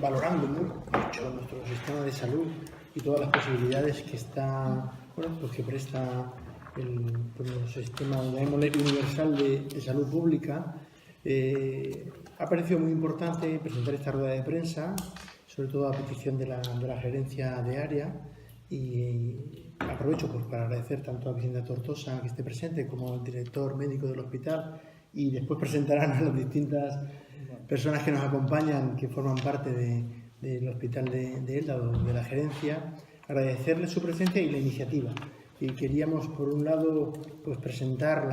valorando mucho nuestro sistema de salud y todas las posibilidades que está, pues que presta el sistema, llamémosle, universal de salud pública. Ha parecido muy importante presentar esta rueda de prensa, sobre todo a petición de la gerencia de área, y aprovecho pues, para agradecer tanto a Vicenta Tortosa, que esté presente, como al director médico del hospital, y después presentarán a las distintas personas que nos acompañan, que forman parte del hospital de Elda o de la gerencia, agradecerles su presencia y la iniciativa. Y queríamos, por un lado, pues presentar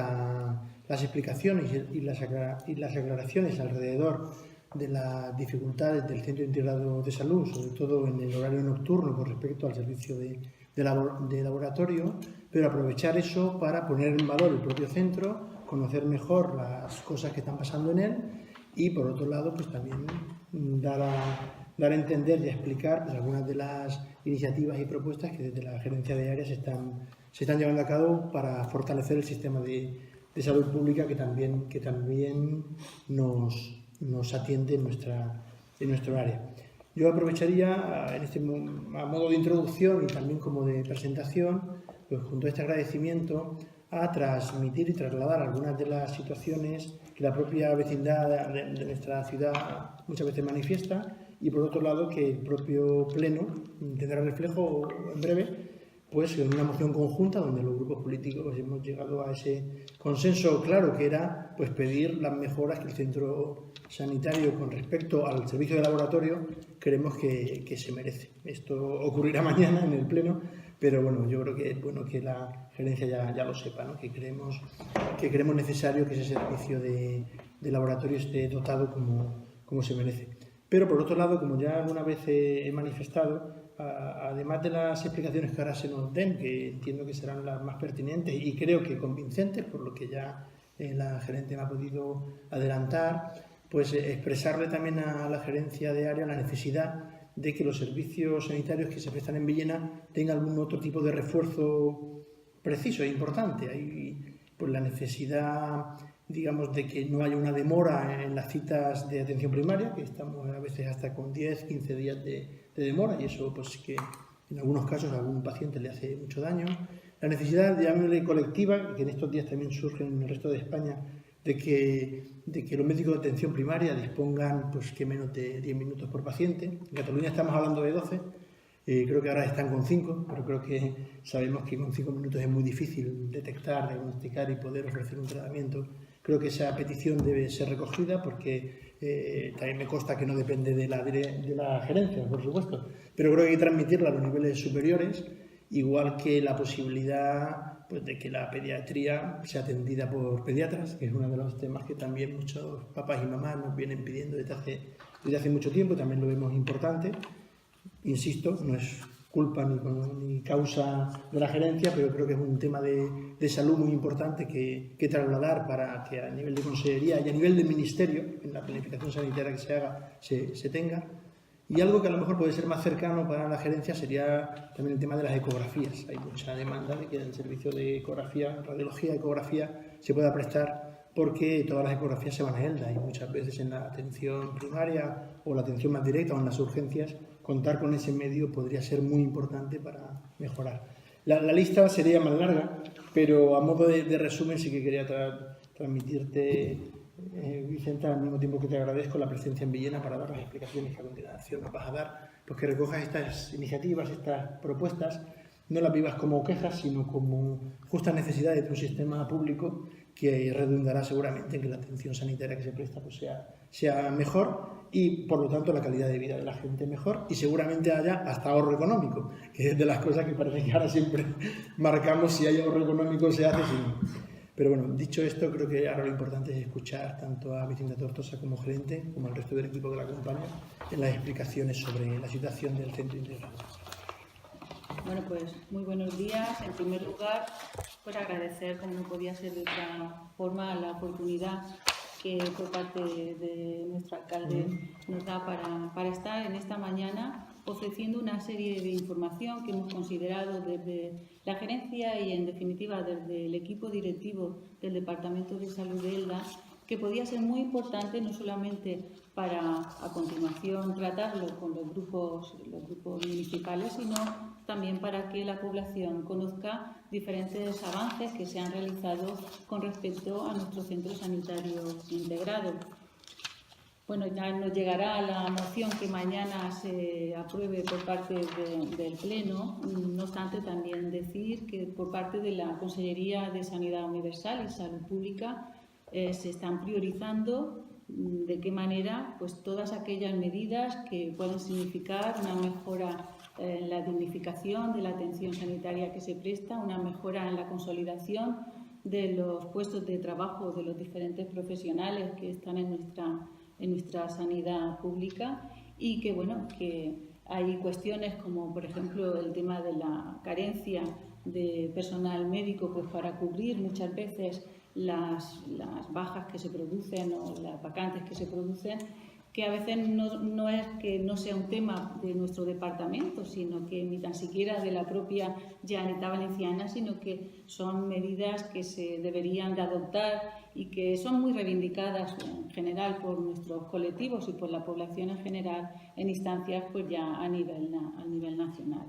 las explicaciones y las aclaraciones alrededor de las dificultades del Centro Integrado de Salud, sobre todo en el horario nocturno con respecto al servicio de laboratorio, pero aprovechar eso para poner en valor el propio centro, conocer mejor las cosas que están pasando en él y, por otro lado, pues también dar a entender y a explicar pues, algunas de las iniciativas y propuestas que desde la gerencia de área se están llevando a cabo para fortalecer el sistema de salud pública que también nos atiende en nuestro área. Yo aprovecharía a modo de introducción y también como de presentación, pues junto a este agradecimiento, a transmitir y trasladar algunas de las situaciones que la propia vecindad de nuestra ciudad muchas veces manifiesta y, por otro lado, que el propio Pleno tendrá reflejo en breve pues en una moción conjunta donde los grupos políticos hemos llegado a ese consenso claro que era pues pedir las mejoras que el centro sanitario con respecto al servicio de laboratorio creemos que se merece. Esto ocurrirá mañana en el Pleno, pero bueno, yo creo que es bueno que la gerencia ya lo sepa, ¿no? que creemos necesario que ese servicio de laboratorio esté dotado como se merece. Pero por otro lado, como ya alguna vez he manifestado, además de las explicaciones que ahora se nos den, que entiendo que serán las más pertinentes y creo que convincentes, por lo que ya la gerente me ha podido adelantar, pues expresarle también a la gerencia de área la necesidad de que los servicios sanitarios que se prestan en Villena tengan algún otro tipo de refuerzo preciso e importante. Hay pues, la necesidad, digamos, de que no haya una demora en las citas de atención primaria, que estamos a veces hasta con 10, 15 días de demora, y eso pues que en algunos casos a algún paciente le hace mucho daño. La necesidad, llamémosle colectiva, que en estos días también surge en el resto de España, de que los médicos de atención primaria dispongan pues, que menos de 10 minutos por paciente. En Cataluña estamos hablando de 12, creo que ahora están con 5, pero creo que sabemos que con 5 minutos es muy difícil detectar, diagnosticar y poder ofrecer un tratamiento. Creo que esa petición debe ser recogida porque también me consta que no depende de la gerencia, por supuesto, pero creo que hay que transmitirla a los niveles superiores, igual que la posibilidad pues, de que la pediatría sea atendida por pediatras, que es uno de los temas que también muchos papás y mamás nos vienen pidiendo desde hace mucho tiempo, también lo vemos importante. Insisto, no es culpa ni causa de la gerencia, pero creo que es un tema de salud muy importante que trasladar para que a nivel de consejería y a nivel del ministerio, en la planificación sanitaria que se haga, se tenga. Y algo que a lo mejor puede ser más cercano para la gerencia sería también el tema de las ecografías. Hay mucha demanda de que el servicio de ecografía, radiología, ecografía, se pueda prestar porque todas las ecografías se van a Elda y muchas veces en la atención primaria o la atención más directa o en las urgencias contar con ese medio podría ser muy importante para mejorar. La lista sería más larga, pero a modo de resumen sí que quería transmitirte, Vicenta, al mismo tiempo que te agradezco la presencia en Villena para dar las explicaciones que a continuación nos vas a dar, pues que recojas estas iniciativas, estas propuestas, no las vivas como quejas, sino como justas necesidades de un sistema público que redundará seguramente en que la atención sanitaria que se presta pues sea mejor y, por lo tanto, la calidad de vida de la gente mejor y seguramente haya hasta ahorro económico, que es de las cosas que parece que ahora siempre marcamos si hay ahorro económico se hace, si no. Pero bueno, dicho esto, creo que ahora lo importante es escuchar tanto a Vicenta Tortosa como gerente, como al resto del equipo que la acompaña, en las explicaciones sobre la situación del centro integrado. Bueno, pues muy buenos días. En primer lugar, pues agradecer, como no podía ser de otra forma, la oportunidad que por parte de nuestro alcalde nos da para estar en esta mañana ofreciendo una serie de información que hemos considerado desde la gerencia y, en definitiva, desde el equipo directivo del Departamento de Salud de Elda, que podía ser muy importante no solamente para a continuación tratarlo con los grupos municipales, sino también para que la población conozca diferentes avances que se han realizado con respecto a nuestro centro sanitario integrado. Bueno, ya nos llegará la moción que mañana se apruebe por parte del Pleno. No obstante, también decir que por parte de la Consellería de Sanidad Universal y Salud Pública se están priorizando de qué manera pues todas aquellas medidas que pueden significar una mejora en la dignificación de la atención sanitaria que se presta, una mejora en la consolidación de los puestos de trabajo de los diferentes profesionales que están en nuestra sanidad pública, y que, bueno, que hay cuestiones como, por ejemplo, el tema de la carencia de personal médico pues para cubrir muchas veces las bajas que se producen o las vacantes que se producen, que a veces no es que no sea un tema de nuestro departamento, sino que ni tan siquiera de la propia Generalitat Valenciana, sino que son medidas que se deberían de adoptar y que son muy reivindicadas en general por nuestros colectivos y por la población en general en instancias pues ya a nivel nacional.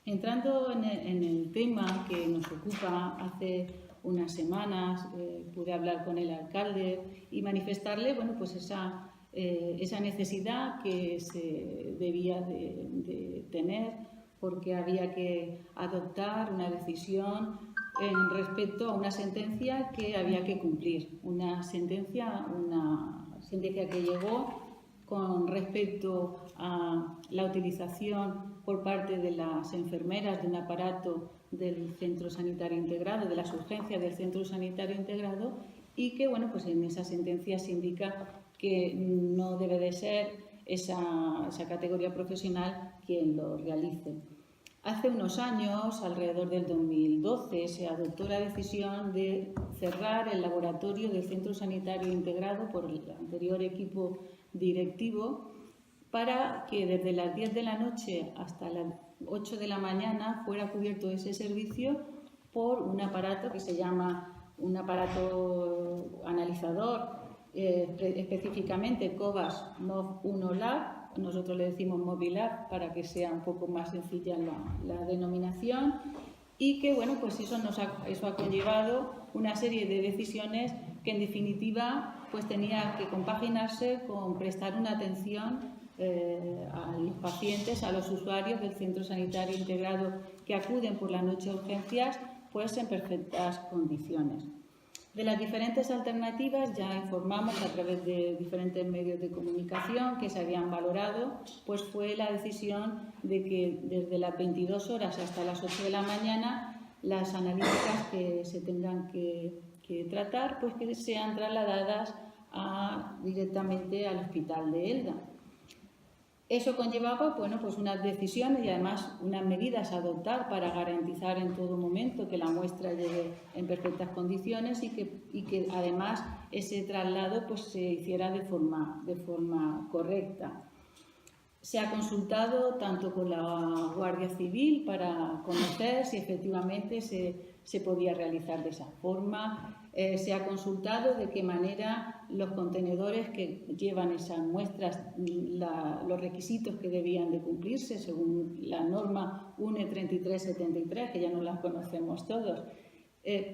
Entrando en el tema que nos ocupa, hace unas semanas pude hablar con el alcalde y manifestarle, bueno, pues esa necesidad que se debía de tener, porque había que adoptar una decisión en respecto a una sentencia que había que cumplir, una sentencia que llegó con respecto a la utilización por parte de las enfermeras de un aparato del Centro Sanitario Integrado, de las urgencias del Centro Sanitario Integrado, y que, bueno, pues en esa sentencia se indica que no debe de ser esa categoría profesional quien lo realice. Hace unos años, alrededor del 2012, se adoptó la decisión de cerrar el laboratorio del Centro Sanitario Integrado por el anterior equipo directivo, para que desde las 10 de la noche hasta las 8 de la mañana fuera cubierto ese servicio por un aparato que se llama un aparato analizador, específicamente Cobas MOV1 Lab. Nosotros le decimos Movilab para que sea un poco más sencilla la denominación, y que, bueno, pues eso ha conllevado una serie de decisiones que en definitiva pues tenía que compaginarse con prestar una atención a los pacientes, a los usuarios del Centro Sanitario Integrado que acuden por la noche a urgencias, pues en perfectas condiciones. De las diferentes alternativas ya informamos a través de diferentes medios de comunicación que se habían valorado, pues fue la decisión de que desde las 22 horas hasta las 8 de la mañana las analíticas que se tengan que tratar, pues que sean trasladadas directamente al Hospital de Elda. Eso conllevaba, bueno, pues unas decisiones y además unas medidas a adoptar para garantizar en todo momento que la muestra llegue en perfectas condiciones y que además ese traslado pues se hiciera de forma correcta. Se ha consultado tanto con la Guardia Civil para conocer si efectivamente se podía realizar de esa forma. Se ha consultado de qué manera los contenedores que llevan esas muestras, los requisitos que debían de cumplirse según la norma UNE 3373, que ya no la conocemos todos,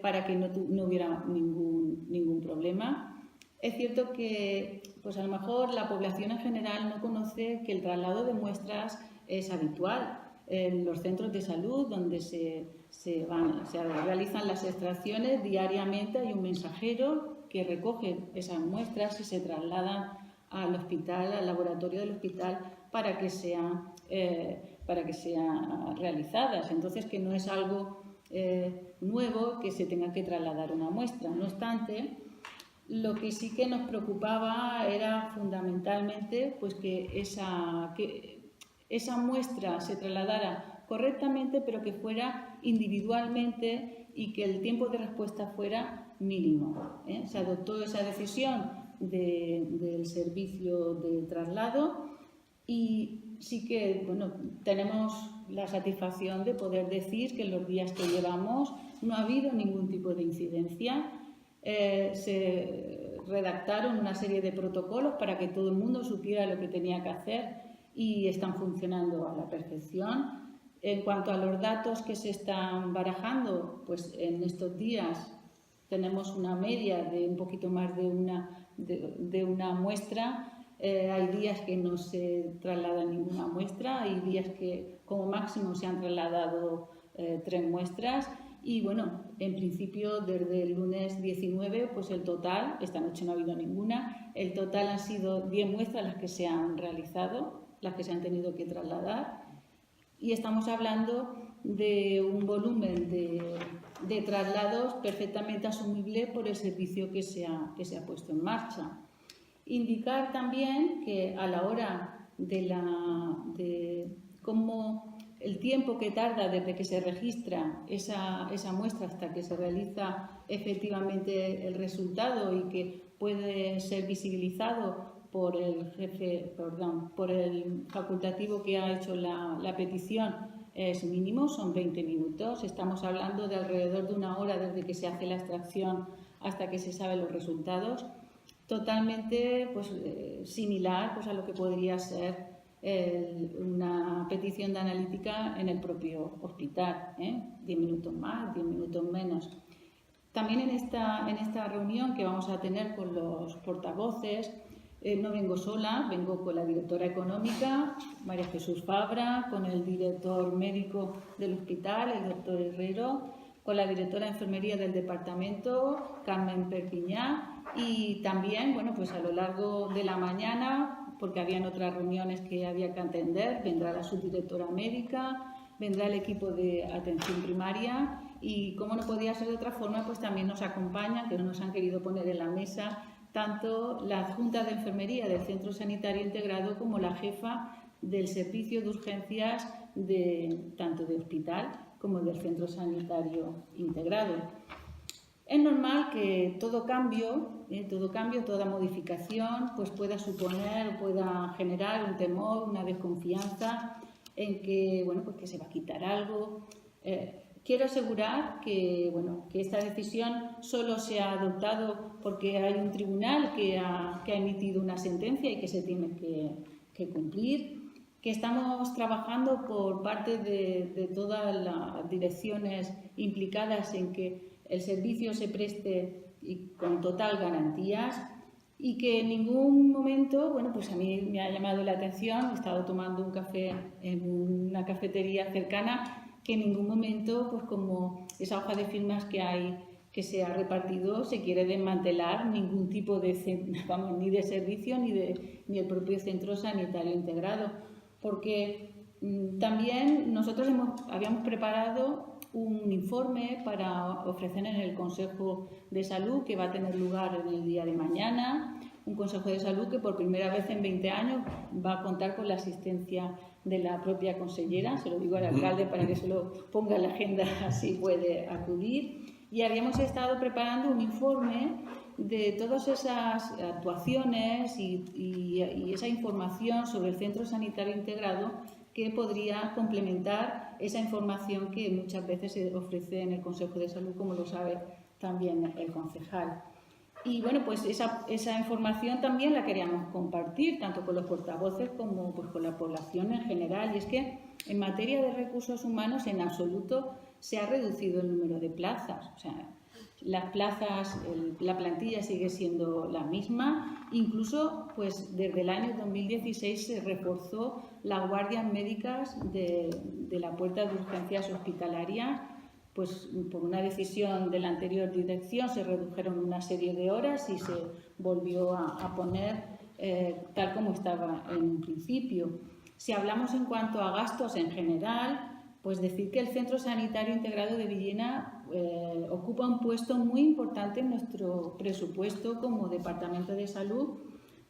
para que no hubiera ningún problema. Es cierto que pues a lo mejor la población en general no conoce que el traslado de muestras es habitual. En los centros de salud donde se realizan las extracciones diariamente hay un mensajero que recoge esas muestras y se trasladan al hospital, al laboratorio del hospital para que sean realizadas. Entonces, que no es algo nuevo que se tenga que trasladar una muestra. No obstante, lo que sí que nos preocupaba era fundamentalmente pues que esa muestra se trasladara correctamente, pero que fuera individualmente y que el tiempo de respuesta fuera mínimo. Se adoptó esa decisión del servicio de traslado y sí que, bueno, tenemos la satisfacción de poder decir que en los días que llevamos no ha habido ningún tipo de incidencia. Se redactaron una serie de protocolos para que todo el mundo supiera lo que tenía que hacer y están funcionando a la perfección. En cuanto a los datos que se están barajando, pues en estos días tenemos una media de un poquito más de una muestra. Hay días que no se traslada ninguna muestra, hay días que como máximo se han trasladado 3 muestras y bueno, en principio desde el lunes 19, pues el total, esta noche no ha habido ninguna, el total han sido 10 muestras las que se han realizado, las que se han tenido que trasladar y estamos hablando de un volumen de traslados perfectamente asumible por el servicio que se ha puesto en marcha. Indicar también que a la hora de cómo el tiempo que tarda desde que se registra esa muestra hasta que se realiza efectivamente el resultado y que puede ser visibilizado por el facultativo que ha hecho la petición es mínimo, son 20 minutos. Estamos hablando de alrededor de 1 hora desde que se hace la extracción hasta que se saben los resultados. Totalmente pues, similar pues, a lo que podría ser una petición de analítica en el propio hospital, 10 minutos más, 10 minutos menos. También en esta reunión que vamos a tener con los portavoces, no vengo sola, vengo con la directora económica, María Jesús Fabra, con el director médico del hospital, el doctor Herrero, con la directora de enfermería del departamento, Carmen Perpiñá, y también, bueno, pues a lo largo de la mañana, porque habían otras reuniones que había que atender, vendrá la subdirectora médica, vendrá el equipo de atención primaria y, como no podía ser de otra forma, pues también nos acompañan, que no nos han querido poner en la mesa, tanto la adjunta de enfermería del Centro Sanitario Integrado como la jefa del servicio de urgencias tanto de hospital como del Centro Sanitario Integrado. Es normal que todo cambio, toda modificación, pues pueda suponer, pueda generar un temor, una desconfianza en que, bueno, pues que se va a quitar algo. Quiero asegurar que, bueno, que esta decisión solo se ha adoptado porque hay un tribunal que ha emitido una sentencia y que se tiene que cumplir, que estamos trabajando por parte de todas las direcciones implicadas en que el servicio se preste con total garantías y que en ningún momento, bueno, pues a mí me ha llamado la atención, he estado tomando un café en una cafetería cercana, que en ningún momento, pues como esa hoja de firmas que se ha repartido, se quiere desmantelar ningún tipo ni de servicio ni el propio centro sanitario integrado, porque también nosotros habíamos preparado un informe para ofrecer en el Consejo de Salud que va a tener lugar en el día de mañana, un Consejo de Salud que por primera vez en 20 años va a contar con la asistencia de la propia consellera, se lo digo al alcalde para que se lo ponga en la agenda, así puede acudir, y habíamos estado preparando un informe de todas esas actuaciones y esa información sobre el Centro Sanitario Integrado que podría complementar esa información que muchas veces se ofrece en el Consejo de Salud, como lo sabe también el concejal. Y bueno, pues esa información también la queríamos compartir, tanto con los portavoces como pues, con la población en general. Y es que en materia de recursos humanos, en absoluto se ha reducido el número de plazas. O sea, las plazas, la plantilla sigue siendo la misma. Incluso, pues desde el año 2016 se reforzó las guardias médicas de la puerta de urgencias hospitalarias. Pues por una decisión de la anterior dirección se redujeron una serie de horas y se volvió a poner tal como estaba en un principio. Si hablamos en cuanto a gastos en general, pues decir que el Centro Sanitario Integrado de Villena ocupa un puesto muy importante en nuestro presupuesto como Departamento de Salud,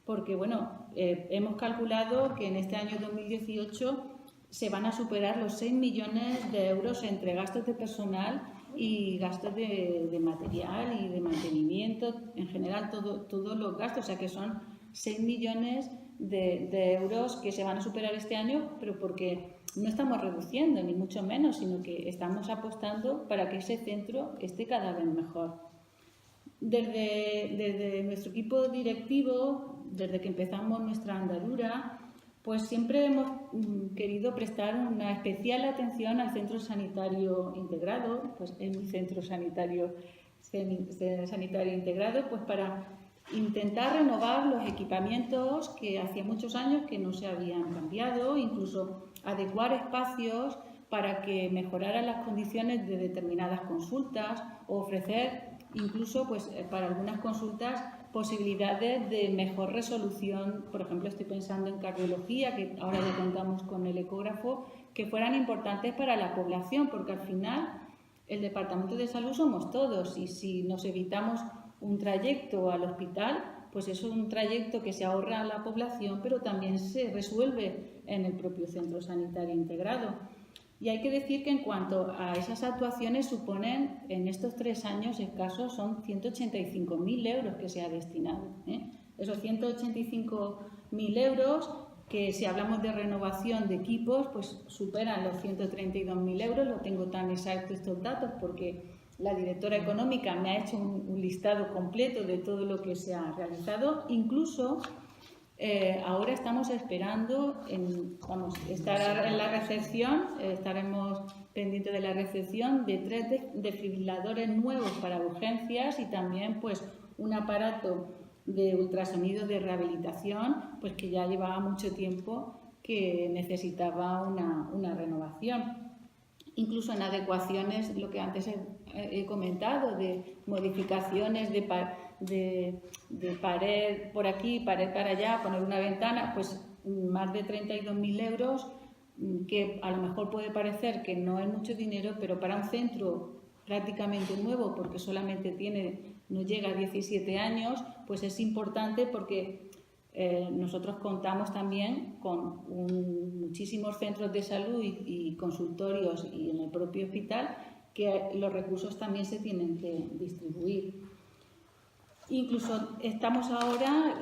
porque bueno, hemos calculado que en este año 2018 se van a superar los 6 millones de euros entre gastos de personal y gastos de material y de mantenimiento, en general todos los gastos, o sea que son 6 millones de euros que se van a superar este año, pero porque no estamos reduciendo, ni mucho menos, sino que estamos apostando para que ese centro esté cada vez mejor. Desde nuestro equipo directivo, desde que empezamos nuestra andadura, pues siempre hemos querido prestar una especial atención al centro sanitario integrado, pues es un centro sanitario integrado, pues para intentar renovar los equipamientos que hacía muchos años que no se habían cambiado, incluso adecuar espacios para que mejoraran las condiciones de determinadas consultas o ofrecer incluso pues, para algunas consultas posibilidades de mejor resolución. Por ejemplo, estoy pensando en cardiología, que ahora ya contamos con el ecógrafo, que fueran importantes para la población, porque al final el Departamento de Salud somos todos y si nos evitamos un trayecto al hospital, pues es un trayecto que se ahorra a la población, pero también se resuelve en el propio centro sanitario integrado. Y hay que decir que en cuanto a esas actuaciones suponen, en estos 3 años escasos, son 185.000 euros que se ha destinado. Esos 185.000 euros, que si hablamos de renovación de equipos, pues superan los 132.000 euros. No tengo tan exactos estos datos porque la directora económica me ha hecho un listado completo de todo lo que se ha realizado. Incluso ahora estamos esperando estar en la recepción, estaremos pendientes de la recepción de 3 desfibriladores nuevos para urgencias y también pues un aparato de ultrasonido de rehabilitación, pues que ya llevaba mucho tiempo que necesitaba una renovación. Incluso en adecuaciones, lo que antes he comentado, de modificaciones de pared por aquí, pared para allá, poner una ventana, pues más de 32.000 euros, que a lo mejor puede parecer que no es mucho dinero, pero para un centro prácticamente nuevo, porque solamente no llega a 17 años, pues es importante porque nosotros contamos también con muchísimos centros de salud y consultorios y en el propio hospital, que los recursos también se tienen que distribuir. Incluso estamos ahora,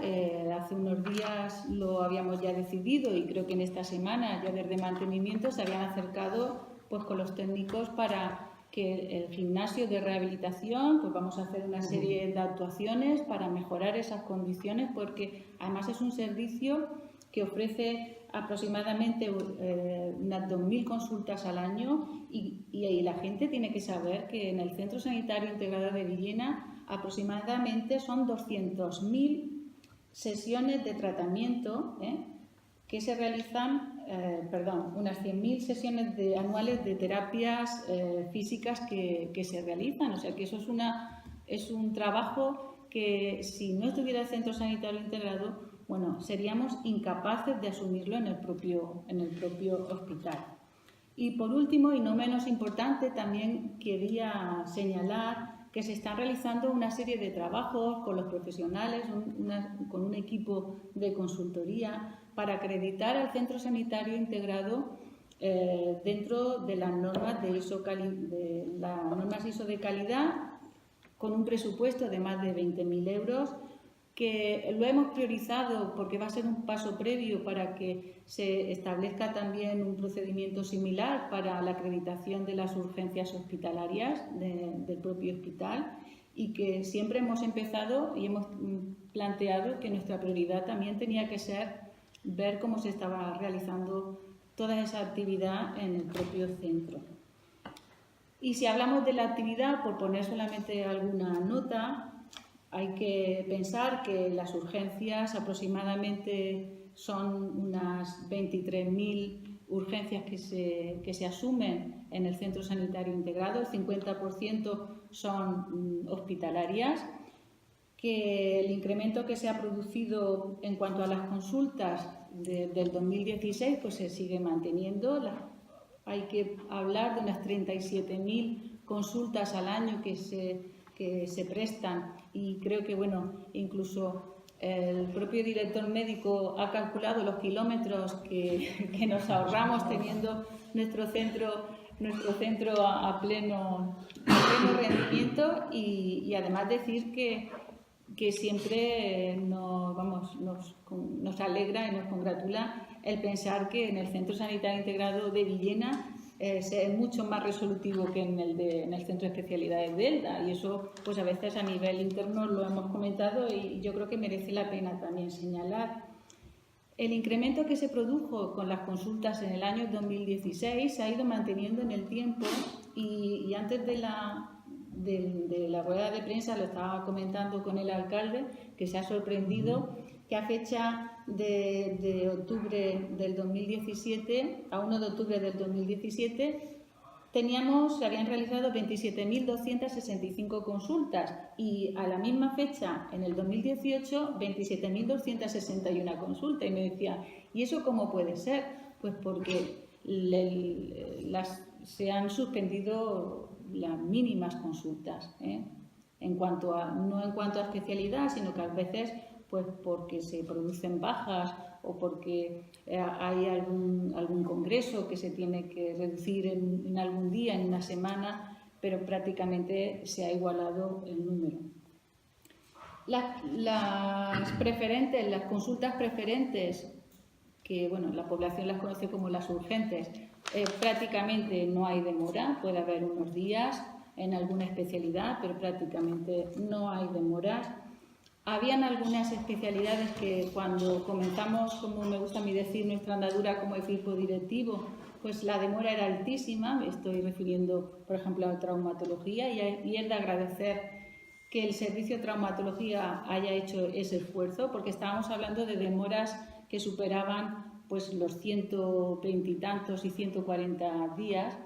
hace unos días lo habíamos ya decidido y creo que en esta semana ya desde mantenimiento se habían acercado pues con los técnicos para que el gimnasio de rehabilitación, pues vamos a hacer una serie de actuaciones para mejorar esas condiciones, porque además es un servicio que ofrece aproximadamente unas 2.000 consultas al año y la gente tiene que saber que en el Centro Sanitario Integrado de Villena aproximadamente son 200.000 sesiones de tratamiento que se realizan, unas 100.000 sesiones anuales de terapias físicas que se realizan. O sea que eso es un trabajo que si no estuviera el Centro Sanitario Integrado, bueno, seríamos incapaces de asumirlo en el propio hospital. Y por último, y no menos importante, también quería señalar que se están realizando una serie de trabajos con los profesionales, con un equipo de consultoría, para acreditar al Centro Sanitario Integrado dentro de las normas ISO de calidad, con un presupuesto de más de 20.000 euros, que lo hemos priorizado porque va a ser un paso previo para que se establezca también un procedimiento similar para la acreditación de las urgencias hospitalarias del propio hospital, y que siempre hemos empezado y hemos planteado que nuestra prioridad también tenía que ser ver cómo se estaba realizando toda esa actividad en el propio centro. Y si hablamos de la actividad, por poner solamente alguna nota, hay que pensar que las urgencias aproximadamente son unas 23.000 urgencias que se asumen en el Centro Sanitario Integrado, el 50% son hospitalarias, que el incremento que se ha producido en cuanto a las consultas del 2016 pues se sigue manteniendo. Hay que hablar de unas 37.000 consultas al año que se prestan, y creo que incluso el propio director médico ha calculado los kilómetros que nos ahorramos teniendo nuestro centro a pleno rendimiento, y además decir que siempre nos alegra y nos congratula el pensar que en el Centro Sanitario Integrado de Villena es mucho más resolutivo que en el Centro de Especialidades de Elda, y eso pues a veces a nivel interno lo hemos comentado y yo creo que merece la pena también señalar. El incremento que se produjo con las consultas en el año 2016 se ha ido manteniendo en el tiempo y antes de la rueda de prensa lo estaba comentando con el alcalde, que se ha sorprendido que a fecha de octubre del 2017, a 1 de octubre del 2017, se habían realizado 27.265 consultas y a la misma fecha, en el 2018, 27.261 consultas. Y me decía, ¿y eso cómo puede ser? Pues porque se han suspendido las mínimas consultas, no en cuanto a especialidad, sino que a veces pues porque se producen bajas o porque hay algún congreso que se tiene que reducir en algún día, en una semana, pero prácticamente se ha igualado el número. Las consultas preferentes, que bueno, la población las conoce como las urgentes, prácticamente no hay demora, puede haber unos días en alguna especialidad, pero prácticamente no hay demoras. Habían algunas especialidades que cuando comenzamos, como me gusta a mí decir, nuestra andadura como equipo directivo, pues la demora era altísima. Me estoy refiriendo, por ejemplo, a traumatología y es de agradecer que el servicio de traumatología haya hecho ese esfuerzo, porque estábamos hablando de demoras que superaban pues los 120 y tantos y 140 días,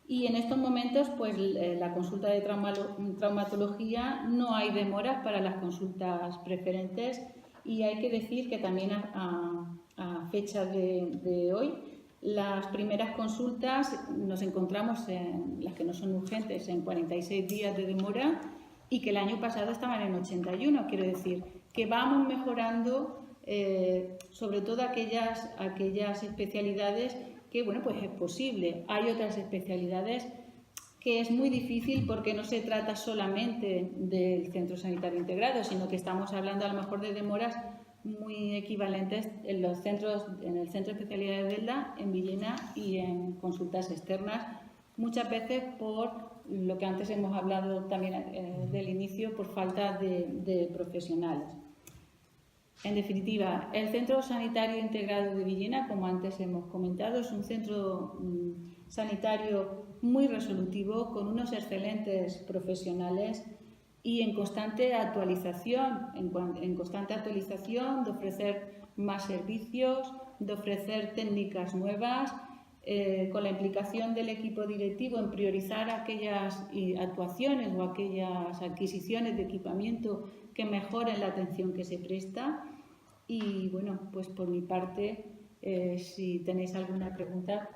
Y en estos momentos, pues la consulta de traumatología no hay demoras para las consultas preferentes y hay que decir que también a fecha de hoy, las primeras consultas nos encontramos en las que no son urgentes en 46 días de demora y que el año pasado estaban en 81. Quiero decir que vamos mejorando sobre todo aquellas especialidades que, bueno, pues es posible. Hay otras especialidades que es muy difícil porque no se trata solamente del centro sanitario integrado, sino que estamos hablando a lo mejor de demoras muy equivalentes en el centro de especialidades de Elda, en Villena y en consultas externas, muchas veces por lo que antes hemos hablado también del inicio, por falta de profesionales. En definitiva, el Centro Sanitario Integrado de Villena, como antes hemos comentado, es un centro sanitario muy resolutivo, con unos excelentes profesionales y en constante actualización, de ofrecer más servicios, de ofrecer técnicas nuevas, con la implicación del equipo directivo en priorizar aquellas actuaciones o aquellas adquisiciones de equipamiento que mejoren la atención que se presta. Y bueno, pues por mi parte, si tenéis alguna pregunta.